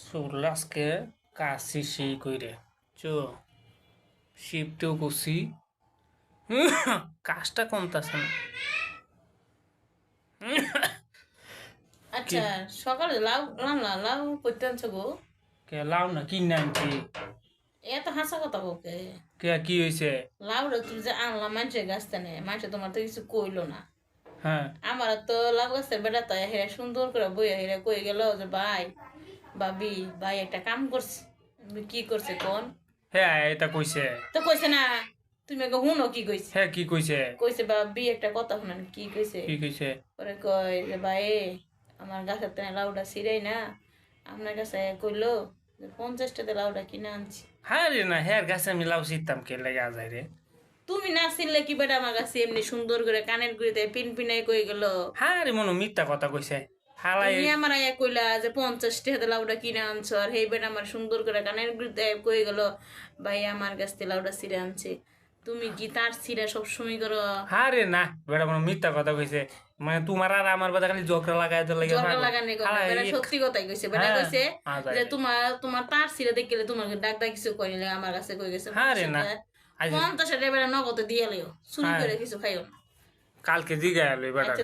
চুল আজকে কাশি সেই কইরে চো শিপটেও করছি কাজটা কমতাছে না। আচ্ছা সকালে লাউ রান্না লাউ করতে আনছো গো? কে লাও না কিনে আনছি। এত হাসা কথা বকে। কে কি হয়েছে? লাউটা তুমি যে আনলাম মানুষের গাছ থেকে মানুষে তোমার তো কিছু কইলো না। হ্যাঁ আমার তো লাউ গাছের বেটা তো হেরা সুন্দর করে বইয়া হেরা কই গেল যে ভাই ভাবি ভাই একটা কাম করছে। আমি কি করছে কোন? হ্যাঁ এটা কইছে। তো কইছে না, তুমি আগে শুনো কি কইছে। হ্যাঁ কি কইছে? কইছে ভাবি একটা কথা শুনেন কি কইছে। কি কইছে? পরে কয় যে ভাই আমার গাছের থেকে লাউটা ছিঁড়াই না আপনার কাছে কইলো যে 50 টাকা লাউটা কিনে আনছি। হ্যাঁ রে না হ্যাঁ গাছে আমি লাউ শিখতাম কে লেগে যায় রে। তুমি না চিনলে কি বেটা আমার কাছে এমনি সুন্দর করে কানের গুড়িতে পিন পিনাই কই গেল। হ্যাঁ রে মনে মিথ্যা কথা কইছে। হালাই তুমি আমার আয়া কইলা যে 50 টাকা লাউটা কিনে আনছো আর হেই বেটা আমার সুন্দর করে কানের গুড়িতে কই গেল ভাই আমার কাছ থেকে লাউটা ছিঁড়ে আনছে। তুমি কি তার ছিঁড়া সবসময় করো? হ্যাঁ রে না বেটা মনে মিথ্যা কথা কইছে। মানে তোমার আর আমার বাদে খালি ঝগড়া লাগাই তো লাগে জগা লাগানি কথা বেটা সত্যি কথাই কইছে। বেটা হ্যাঁ, কইছে আজাই যে রে। তোমার তোমার তার ছিঁড়ে দেখলে তোমার ডাক ডাক কিছু কই নিলে আমার কাছে কই গেছে হ্যাঁ রে না আজ 50 টাকা বেটা নগদে দিয়ে লেও চুরি হ্যাঁ করে কিছু খাইও না। কালকে জিগাই আলো বেটা।